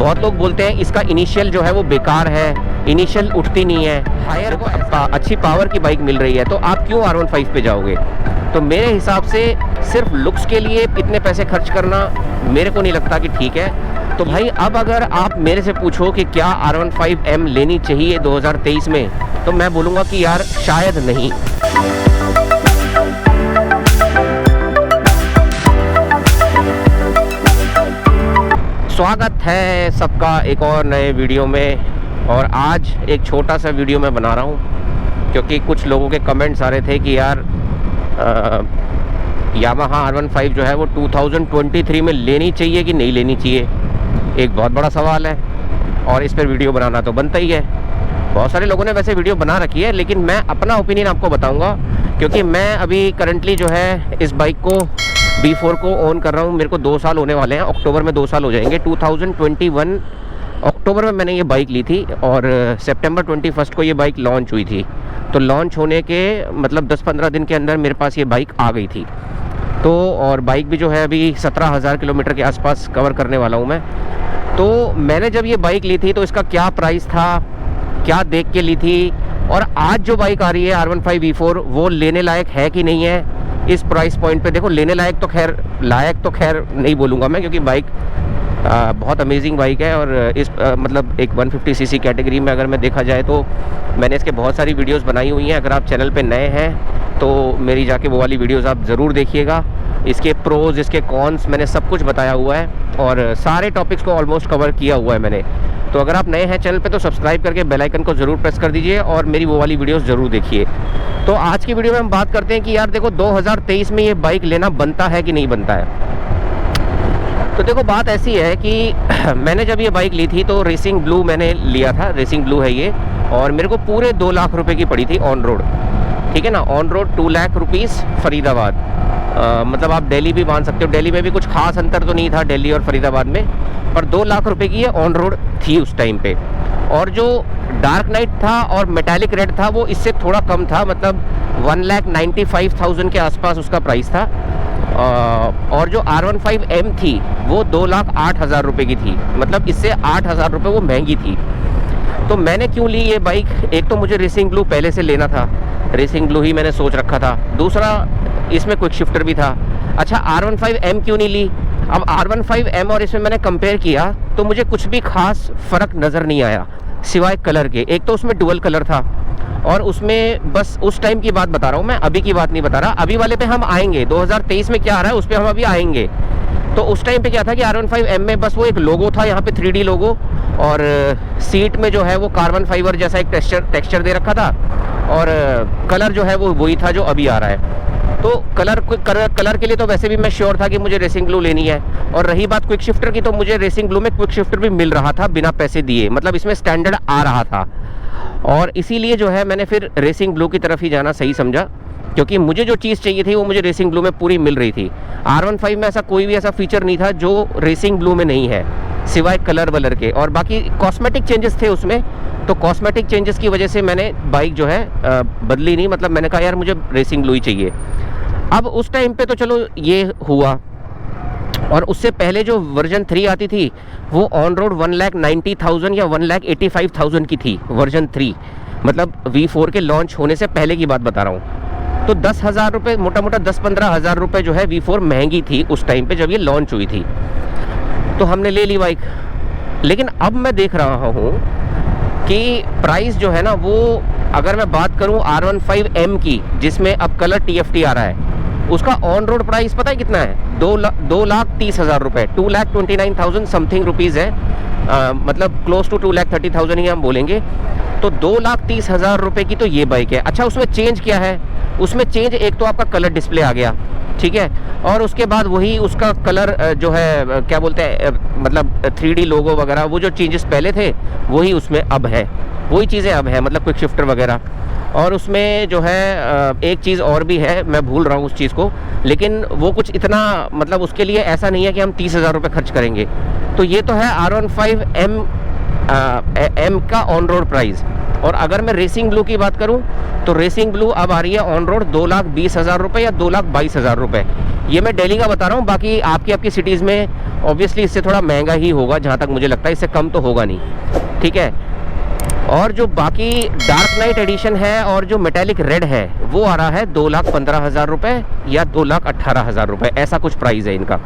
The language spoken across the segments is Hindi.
बहुत लोग बोलते हैं इसका इनिशियल जो है वो बेकार है, इनिशियल उठती नहीं है, हायर को अच्छी पावर की बाइक मिल रही है, तो आप क्यों R15 पे जाओगे? तो मेरे हिसाब से सिर्फ लुक्स के लिए इतने पैसे खर्च करना मेरे को नहीं लगता कि ठीक है। तो भाई अब अगर आप मेरे से पूछो कि क्या R15M लेनी चाहिए 2023 में, तो मैं बोलूँगा कि यार शायद नहीं। स्वागत है सबका एक और नए वीडियो में। और आज एक छोटा सा वीडियो मैं बना रहा हूँ क्योंकि कुछ लोगों के कमेंट्स आ रहे थे कि यार यामाहा R15 जो है वो 2023 में लेनी चाहिए कि नहीं लेनी चाहिए। एक बहुत बड़ा सवाल है और इस पर वीडियो बनाना तो बनता ही है। बहुत सारे लोगों ने वैसे वीडियो बना रखी है, लेकिन मैं अपना ओपिनियन आपको बताऊंगा क्योंकि मैं अभी करंटली जो है इस बाइक को B4 को ओन कर रहा हूँ। मेरे को 2 साल होने वाले हैं, अक्टूबर में 2 साल हो जाएंगे। 2021 अक्टूबर में मैंने ये बाइक ली थी और सितंबर 21 को ये बाइक लॉन्च हुई थी। तो लॉन्च होने के मतलब 10-15 दिन के अंदर मेरे पास ये बाइक आ गई थी। तो और बाइक भी जो है अभी 17,000 किलोमीटर के आसपास कवर करने वाला हूँ मैं। तो मैंने जब ये बाइक ली थी तो इसका क्या प्राइस था, क्या देख के ली थी, और आज जो बाइक आ रही है R15 V4 वो लेने लायक है कि नहीं है इस प्राइस पॉइंट पे। देखो लेने लायक तो खैर नहीं बोलूँगा मैं, क्योंकि बाइक बहुत अमेजिंग बाइक है। और इस मतलब एक 150 सीसी कैटेगरी में अगर मैं देखा जाए तो मैंने इसके बहुत सारी वीडियोस बनाई हुई हैं। अगर आप चैनल पे नए हैं तो मेरी जाके वो वाली वीडियोस आप ज़रूर देखिएगा। इसके प्रोज, इसके कॉन्स मैंने सब कुछ बताया हुआ है और सारे टॉपिक्स को ऑलमोस्ट कवर किया हुआ है मैंने। तो अगर आप नए हैं चैनल पे तो सब्सक्राइब करके बेल आइकन को ज़रूर प्रेस कर दीजिए और मेरी वो वाली वीडियोस ज़रूर देखिए। तो आज की वीडियो में हम बात करते हैं कि यार देखो 2023 में ये बाइक लेना बनता है कि नहीं बनता है। तो देखो बात ऐसी है कि मैंने जब ये बाइक ली थी तो रेसिंग ब्लू मैंने लिया था, रेसिंग ब्लू है ये, और मेरे को पूरे 2 लाख रुपए की पड़ी थी ऑन रोड। ठीक है ना, on road 2 lakh rupees Faridabad. मतलब आप दिल्ली भी मान सकते हो, दिल्ली में भी कुछ खास अंतर तो नहीं था दिल्ली और फरीदाबाद में, पर 2 लाख रुपए की ये ऑन रोड थी उस टाइम पे। और जो डार्क नाइट था और मेटालिक रेड था वो इससे थोड़ा कम था, मतलब 1,95,000 के आसपास उसका प्राइस था। और जो R15M थी वो 2,08,000 रुपये की थी, मतलब इससे 8,000 रुपये वो महंगी थी। तो मैंने क्यों ली ये बाइक? एक तो मुझे रेसिंग ब्लू पहले से लेना था, रेसिंग ब्लू ही मैंने सोच रखा था। दूसरा इसमें क्विक शिफ्टर भी था। अच्छा R15M क्यों नहीं ली? अब R15M और इसमें मैंने कंपेयर किया तो मुझे कुछ भी खास फ़र्क नज़र नहीं आया सिवाय कलर के। एक तो उसमें डुअल कलर था और उसमें बस उस टाइम की बात बता रहा हूँ मैं, अभी की बात नहीं बता रहा। अभी वाले पे हम आएंगे, 2023 में क्या आ रहा है उस पर हम अभी आएंगे। तो उस टाइम पे क्या था कि R15M में बस वो एक लोगो था, यहाँ पे 3D लोगो, और सीट में जो है वो कार्बन फाइबर जैसा एक टेक्सचर दे रखा था, और कलर जो है वो वही था जो अभी आ रहा है। तो कलर के लिए तो वैसे भी मैं श्योर था कि मुझे रेसिंग ब्लू लेनी है। और रही बात क्विक शिफ्टर की, तो मुझे रेसिंग ब्लू में क्विक शिफ्टर भी मिल रहा था बिना पैसे दिए, मतलब इसमें स्टैंडर्ड आ रहा था। और इसीलिए जो है मैंने फिर रेसिंग ब्लू की तरफ ही जाना सही समझा, क्योंकि मुझे जो चीज़ चाहिए थी वो मुझे रेसिंग ब्लू में पूरी मिल रही थी। R15 में ऐसा कोई भी ऐसा फीचर नहीं था जो रेसिंग ब्लू में नहीं है सिवाय कलर वलर के, और बाकी कॉस्मेटिक चेंजेस थे उसमें। तो कॉस्मेटिक चेंजेस की वजह से मैंने बाइक जो है बदली नहीं, मतलब मैंने कहा यार मुझे रेसिंग ब्लू ही चाहिए। अब उस टाइम पे तो चलो ये हुआ, और उससे पहले जो वर्जन 3 आती थी वो ऑन रोड 1,90,000 या 1,85,000 की थी वर्जन 3, मतलब V4 के लॉन्च होने से पहले की बात बता रहा हूँ। तो 10,000 रुपये, मोटा मोटा 10-15 हज़ार रुपये जो है V4 महंगी थी उस टाइम पे जब ये लॉन्च हुई थी। तो हमने ले ली बाइक। लेकिन अब मैं देख रहा हूँ कि प्राइस जो है ना वो, अगर मैं बात करूँ R15M की जिसमें अब कलर TFT आ रहा है, उसका ऑन रोड प्राइस पता है कितना है? 2,30,000 रुपये, 2,29,000 समथिंग रुपीज़ है। मतलब क्लोज टू 2,30,000 ही हम बोलेंगे। तो 2,30,000 रुपये की तो ये बाइक है। अच्छा उसमें चेंज क्या है? उसमें चेंज एक तो आपका कलर डिस्प्ले आ गया, ठीक है, और उसके बाद वही उसका कलर जो है क्या बोलते हैं, मतलब 3D लोगो वगैरह, वो जो चेंजेस पहले थे वही उसमें अब है, वही चीज़ें अब है, मतलब क्विक शिफ्टर वगैरह। और उसमें जो है एक चीज़ और भी है, मैं भूल रहा हूँ उस चीज़ को, लेकिन वो कुछ इतना, मतलब उसके लिए ऐसा नहीं है कि हम 30,000 रुपये खर्च करेंगे। तो ये तो है R15M का ऑन रोड प्राइस। और अगर मैं रेसिंग ब्लू की बात करूं तो रेसिंग ब्लू अब आ रही है ऑन रोड 2,20,000 रुपये या 2,22,000 रुपये। ये मैं दिल्ली का बता रहा हूँ, बाकी आपकी सिटीज़ में ऑब्वियसली इससे थोड़ा महंगा ही होगा, जहाँ तक मुझे लगता है इससे कम तो होगा नहीं, ठीक है। और जो बाकी डार्क नाइट एडिशन है और जो मेटेलिक रेड है वो आ रहा है 2,15,000 रुपये या 2,18,000 रुपये, ऐसा कुछ प्राइस है इनका।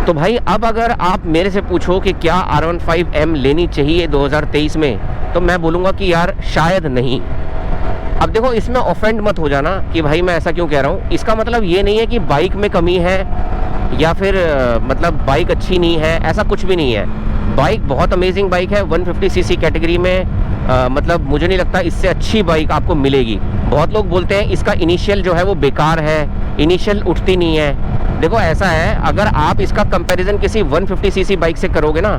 तो भाई अब अगर आप मेरे से पूछो कि क्या R15M लेनी चाहिए 2023 में, तो मैं बोलूँगा कि यार शायद नहीं। अब देखो, इसमें ऑफेंड मत हो जाना कि भाई मैं ऐसा क्यों कह रहा हूँ। इसका मतलब ये नहीं है कि बाइक में कमी है या फिर मतलब बाइक अच्छी नहीं है, ऐसा कुछ भी नहीं है। बाइक बहुत अमेजिंग बाइक है, 150cc कैटेगरी में मतलब मुझे नहीं लगता इससे अच्छी बाइक आपको मिलेगी। बहुत लोग बोलते हैं इसका इनिशियल जो है वो बेकार है, इनिशियल उठती नहीं है। देखो ऐसा है, अगर आप इसका कंपैरिजन किसी 150cc बाइक से करोगे ना,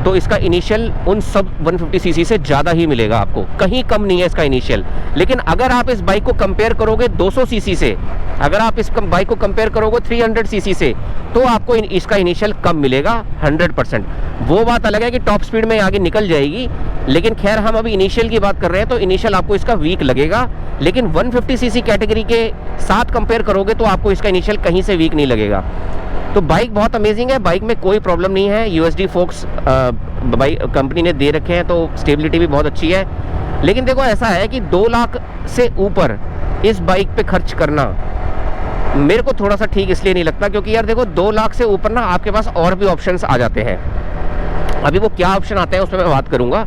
तो इसका इनिशियल उन सब 150cc से ज़्यादा ही मिलेगा आपको, कहीं कम नहीं है इसका इनिशियल। लेकिन अगर आप इस बाइक को कंपेयर करोगे 200cc से, अगर आप इस बाइक को कंपेयर करोगे 300cc से, तो आपको इसका इनिशियल कम मिलेगा 100%। वो बात अलग है कि टॉप स्पीड में आगे निकल जाएगी, लेकिन खैर हम अभी इनिशियल की बात कर रहे हैं, तो इनिशियल आपको इसका वीक लगेगा। लेकिन 150cc कैटेगरी के साथ कंपेयर करोगे तो आपको इसका इनिशियल कहीं से वीक नहीं लगेगा। तो बाइक बहुत अमेजिंग है, बाइक में कोई प्रॉब्लम नहीं है। USD फोक्स बाइक कंपनी ने दे रखे हैं, तो स्टेबिलिटी भी बहुत अच्छी है। लेकिन देखो ऐसा है कि 2 लाख से ऊपर इस बाइक पे खर्च करना मेरे को थोड़ा सा ठीक इसलिए नहीं लगता, क्योंकि यार देखो 2 लाख से ऊपर ना आपके पास और भी ऑप्शंस आ जाते हैं। अभी वो क्या ऑप्शन आते हैं उस पर मैं बात करूँगा,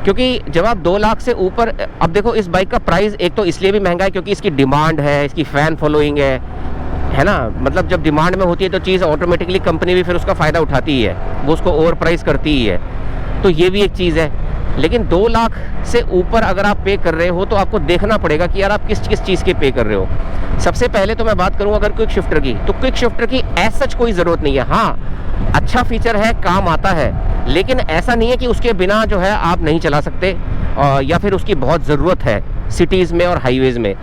क्योंकि जब आप 2 लाख से ऊपर, अब देखो इस बाइक का प्राइस एक तो इसलिए भी महंगा है क्योंकि इसकी डिमांड है, इसकी फ़ैन फॉलोइंग है ना। मतलब जब डिमांड में होती है तो चीज़ ऑटोमेटिकली कंपनी भी फिर उसका फ़ायदा उठाती ही है, वो उसको ओवर प्राइस करती ही है, तो ये भी एक चीज़ है। लेकिन 2 लाख से ऊपर अगर आप पे कर रहे हो तो आपको देखना पड़ेगा कि यार आप किस चीज़ के पे कर रहे हो। सबसे पहले तो मैं बात करूँ अगर क्विक शिफ्टर की, तो क्विक शिफ्टर की एज सच कोई ज़रूरत नहीं है। हाँ, अच्छा फीचर है, काम आता है, लेकिन ऐसा नहीं है कि उसके बिना जो है आप नहीं चला सकते, या फिर उसकी बहुत ज़रूरत है सिटीज़ में और हाईवेज़ में।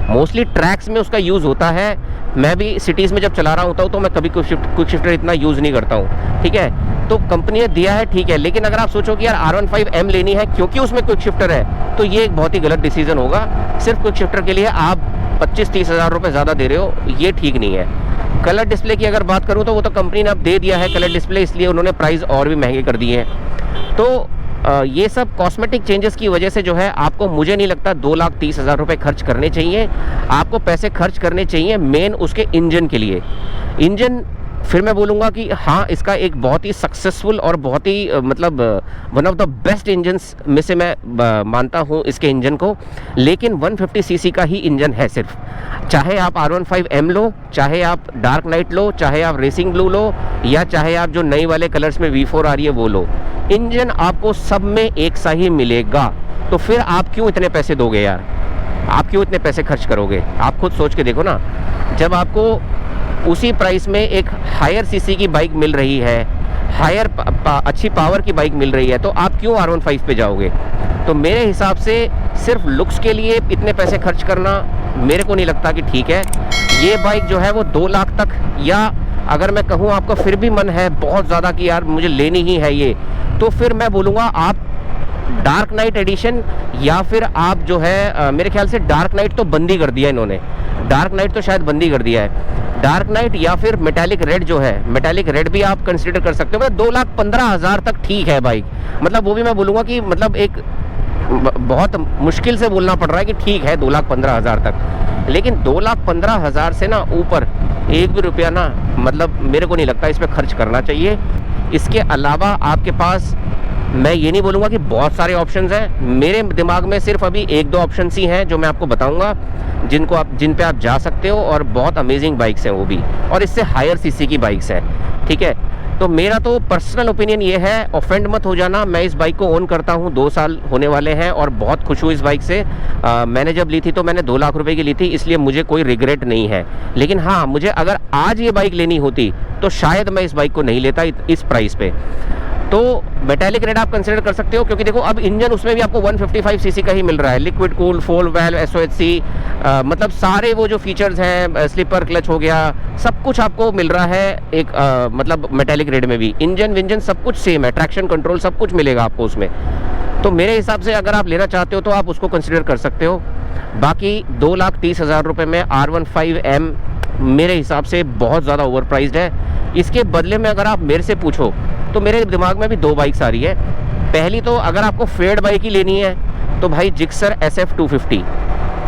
मोस्टली ट्रैक्स में उसका यूज़ होता है। मैं भी सिटीज़ में जब चला रहा होता हूँ तो मैं कभी क्विक शिफ्टर इतना यूज़ नहीं करता हूँ, ठीक है। तो कंपनी ने दिया है, ठीक है, लेकिन अगर आप सोचो कि यार R15M लेनी है क्योंकि उसमें क्विक शिफ्टर है, तो ये एक बहुत ही गलत डिसीजन होगा। सिर्फ क्विक शिफ्टर के लिए आप 25-30 हज़ार रुपये ज़्यादा दे रहे हो, ये ठीक नहीं है। कलर डिस्प्ले की अगर बात करूँ तो वो तो कंपनी ने अब दे दिया है कलर डिस्प्ले, इसलिए उन्होंने प्राइस और भी महंगे कर दिए हैं। तो ये सब कॉस्मेटिक चेंजेस की वजह से जो है आपको, मुझे नहीं लगता 2,30,000 रुपये खर्च करने चाहिए। आपको पैसे खर्च करने चाहिए मेन उसके इंजन के लिए। इंजन फिर मैं बोलूँगा कि हाँ, इसका एक बहुत ही सक्सेसफुल और बहुत ही मतलब one of the best engines में से मैं मानता हूँ इसके इंजन को। लेकिन 150cc का ही इंजन है सिर्फ, चाहे आप R15M लो, चाहे आप डार्क नाइट लो, चाहे आप रेसिंग ब्लू लो, या चाहे आप जो नई वाले कलर्स में V4 आ रही है वो लो, इंजन आपको सब में एक सा ही मिलेगा। तो फिर आप क्यों इतने पैसे दोगे यार, आप क्यों इतने पैसे खर्च करोगे? आप खुद सोच के देखो ना, जब आपको उसी प्राइस में एक हायर सीसी की बाइक मिल रही है, हायर अच्छी पावर की बाइक मिल रही है, तो आप क्यों R15 पे जाओगे? तो मेरे हिसाब से सिर्फ लुक्स के लिए इतने पैसे खर्च करना मेरे को नहीं लगता कि ठीक है। ये बाइक जो है वो 2 लाख तक, या अगर मैं कहूँ आपका फिर भी मन है बहुत ज़्यादा कि यार मुझे लेनी ही है ये, तो फिर मैं बोलूँगा आप डार्क नाइट एडिशन, या फिर आप जो है मेरे ख्याल से डार्क नाइट तो बंद ही कर दिया इन्होंने, डार्क नाइट तो शायद बंद ही कर दिया है। डार्क नाइट या फिर मेटालिक रेड जो है, मेटालिक रेड भी आप कंसीडर कर सकते हो। मतलब 2,15,000 तक ठीक है बाइक, मतलब वो भी मैं बोलूँगा कि मतलब एक बहुत मुश्किल से बोलना पड़ रहा है कि ठीक है 2,15,000 तक, लेकिन 2,15,000 से ना ऊपर एक भी रुपया ना, मतलब मेरे को नहीं लगता इस पर खर्च करना चाहिए। इसके अलावा आपके पास, मैं ये नहीं बोलूँगा कि बहुत सारे ऑप्शंस हैं, मेरे दिमाग में सिर्फ अभी 1-2 ऑप्शंस ही हैं जो मैं आपको बताऊंगा, जिन पे आप जा सकते हो, और बहुत अमेजिंग बाइक्स हैं वो भी, और इससे हायर सीसी की बाइक्स हैं, ठीक है। तो मेरा तो पर्सनल ओपिनियन ये है, ऑफेंड मत हो जाना, मैं इस बाइक को ओन करता हूँ, 2 साल होने वाले हैं और बहुत खुश हूँ इस बाइक से। मैंने जब ली थी तो मैंने 2 लाख रुपए की ली थी, इसलिए मुझे कोई रिग्रेट नहीं है। लेकिन हाँ, मुझे अगर आज ये बाइक लेनी होती तो शायद मैं इस बाइक को नहीं लेता इस प्राइस पे। तो मेटालिक रेड आप कंसिडर कर सकते हो, क्योंकि देखो अब इंजन उसमें भी आपको 155cc का ही मिल रहा है, लिक्विड कूल 4 वाल्व SOHC, मतलब सारे वो जो फीचर्स हैं, स्लीपर क्लच हो गया, सब कुछ आपको मिल रहा है एक मतलब मेटालिक रेड में भी। इंजन विंजन सब कुछ सेम है, ट्रैक्शन कंट्रोल सब कुछ मिलेगा आपको उसमें। तो मेरे हिसाब से अगर आप लेना चाहते हो तो आप उसको कंसिडर कर सकते हो। बाकी 2,30,000 रुपये में R15M मेरे हिसाब से बहुत ज़्यादा ओवर प्राइस्ड है। इसके बदले में अगर आप मेरे से पूछो तो मेरे दिमाग में भी 2 बाइक्स आ रही है। पहली तो अगर आपको फेड बाइक ही लेनी है तो भाई जिक्सर SF 250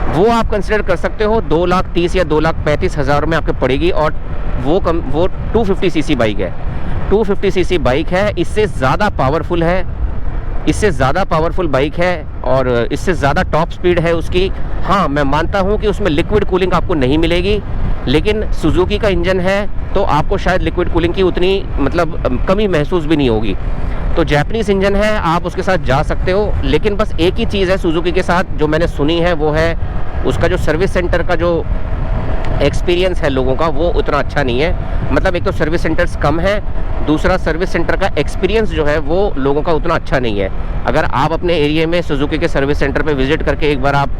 वो आप कंसिडर कर सकते हो। 2,30,000 या 2,35,000 में आपके पड़ेगी, और वो 250 सीसी बाइक है। 250 सीसी बाइक है, इससे ज़्यादा पावरफुल है, इससे ज़्यादा पावरफुल बाइक है और इससे ज़्यादा टॉप स्पीड है उसकी। हाँ, मैं मानता हूँ कि उसमें लिक्विड कूलिंग आपको नहीं मिलेगी, लेकिन सुजुकी का इंजन है तो आपको शायद लिक्विड कूलिंग की उतनी मतलब कमी महसूस भी नहीं होगी। तो जैपनीज़ इंजन है, आप उसके साथ जा सकते हो। लेकिन बस एक ही चीज़ है सुजुकी के साथ जो मैंने सुनी है, वो है उसका जो सर्विस सेंटर का जो एक्सपीरियंस है लोगों का, वो उतना अच्छा नहीं है। मतलब एक तो सर्विस सेंटर्स कम है, दूसरा सर्विस सेंटर का एक्सपीरियंस जो है वो लोगों का उतना अच्छा नहीं है। अगर आप अपने एरिया में सुजुकी के सर्विस सेंटर पे विजिट करके एक बार आप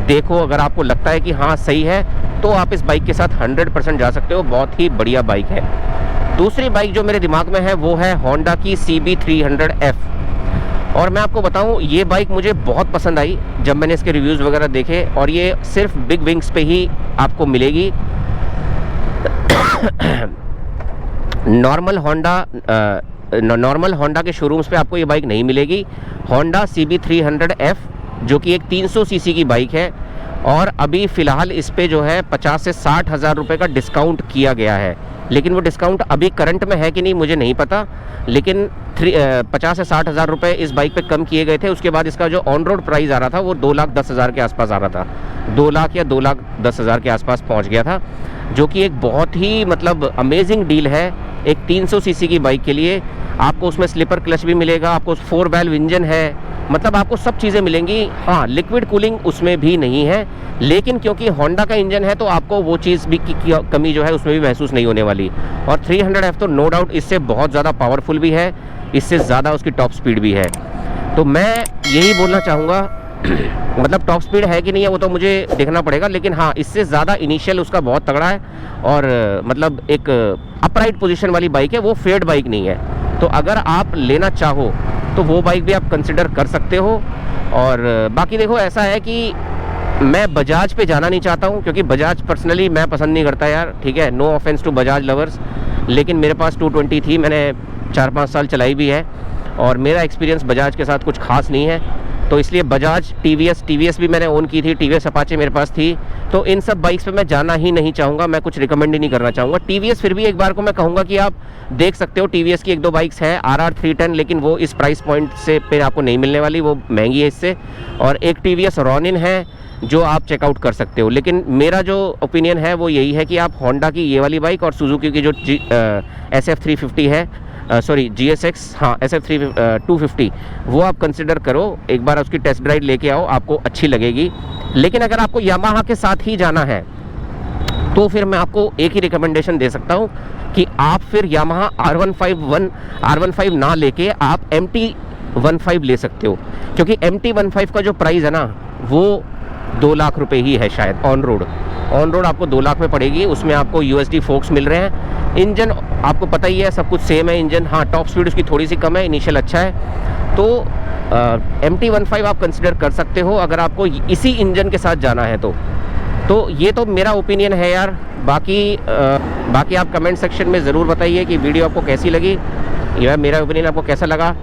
देखो, अगर आपको लगता है कि हाँ सही है, तो आप इस बाइक के साथ 100% जा सकते हो। बहुत ही बढ़िया बाइक है। दूसरी बाइक जो मेरे दिमाग में है वो है होंडा की CB300F। और मैं आपको बताऊं, ये बाइक मुझे बहुत पसंद आई जब मैंने इसके रिव्यूज़ वगैरह देखे, और ये सिर्फ बिग विंग्स पे ही आपको मिलेगी। नॉर्मल होंडा के शोरूम्स पे आपको ये बाइक नहीं मिलेगी। होंडा CB300F जो कि एक 300 सीसी की बाइक है, और अभी फ़िलहाल इस पे जो है 50 से 60 हज़ार रुपये का डिस्काउंट किया गया है। लेकिन वो डिस्काउंट अभी करंट में है कि नहीं मुझे नहीं पता, लेकिन 50 से 60 हज़ार रुपये इस बाइक पे कम किए गए थे। उसके बाद इसका जो ऑन रोड प्राइस आ रहा था वो 2,10,000 के आसपास आ रहा था। 2 लाख या 2,10,000 के आसपास पहुंच गया था, जो कि एक बहुत ही मतलब अमेजिंग डील है एक 300 सीसी की बाइक के लिए। आपको उसमें स्लीपर क्लच भी मिलेगा, आपको 4 वैल्व इंजन है, मतलब आपको सब चीज़ें मिलेंगी। हाँ, लिक्विड कूलिंग उसमें भी नहीं है, लेकिन क्योंकि होंडा का इंजन है तो आपको वो चीज़ भी की कमी जो है उसमें भी महसूस नहीं होने वाली। और 300F तो नो डाउट इससे बहुत ज़्यादा पावरफुल भी है, इससे ज़्यादा उसकी टॉप स्पीड भी है। तो मैं यही बोलना चाहूँगा मतलब टॉप स्पीड है कि नहीं है वो तो मुझे देखना पड़ेगा, लेकिन हाँ इससे ज़्यादा इनिशियल उसका बहुत तगड़ा है, और मतलब एक अपराइट पोजीशन वाली बाइक है, वो फेड बाइक नहीं है। तो अगर आप लेना चाहो तो वो बाइक भी आप कंसिडर कर सकते हो। और बाकी देखो, ऐसा है कि मैं बजाज पे जाना नहीं चाहता हूँ, क्योंकि बजाज पर्सनली मैं पसंद नहीं करता यार, ठीक है, no offence to Bajaj lovers, लेकिन मेरे पास 220 थी, मैंने 4-5 साल चलाई भी है, और मेरा एक्सपीरियंस बजाज के साथ कुछ खास नहीं है। तो इसलिए बजाज, TVS भी मैंने ओन की थी, TVS अपाचे मेरे पास थी। तो इन सब बाइक्स पे मैं जाना ही नहीं चाहूँगा, मैं कुछ रिकमेंड ही नहीं करना चाहूँगा। TVS फिर भी एक बार को मैं कहूँगा कि आप देख सकते हो, TVS की 1-2 बाइक्स है, RR 310, लेकिन वो इस प्राइस पॉइंट से पे आपको नहीं मिलने वाली, वो महंगी है इससे। और एक TVS रॉनिन है जो आप चेकआउट कर सकते हो। लेकिन मेरा जो ओपिनियन है वो यही है कि आप होंडा की ये वाली बाइक और सुजुकी की जो SF 350 है, सॉरी GSX, हाँ SF 250, वो आप कंसिडर करो। एक बार उसकी टेस्ट ड्राइव लेके आओ, आपको अच्छी लगेगी। लेकिन अगर आपको यामाहा के साथ ही जाना है तो फिर मैं आपको एक ही रिकमेंडेशन दे सकता हूँ कि आप फिर यामाहा R15 ना लेके आप MT-15 ले सकते हो, क्योंकि MT-15 का जो प्राइस है ना वो 2 लाख रुपए ही है शायद। ऑन रोड आपको 2 लाख में पड़ेगी। उसमें आपको USD फोक्स मिल रहे हैं। इंजन आपको पता ही है, सब कुछ सेम है इंजन। हाँ, टॉप स्पीड उसकी थोड़ी सी कम है, इनिशियल अच्छा है। तो MT-15 आप कंसिडर कर सकते हो अगर आपको इसी इंजन के साथ जाना है तो ये तो मेरा ओपिनियन है यार। बाकी आप कमेंट सेक्शन में ज़रूर बताइए कि वीडियो आपको कैसी लगी, या मेरा ओपिनियन आपको कैसा लगा।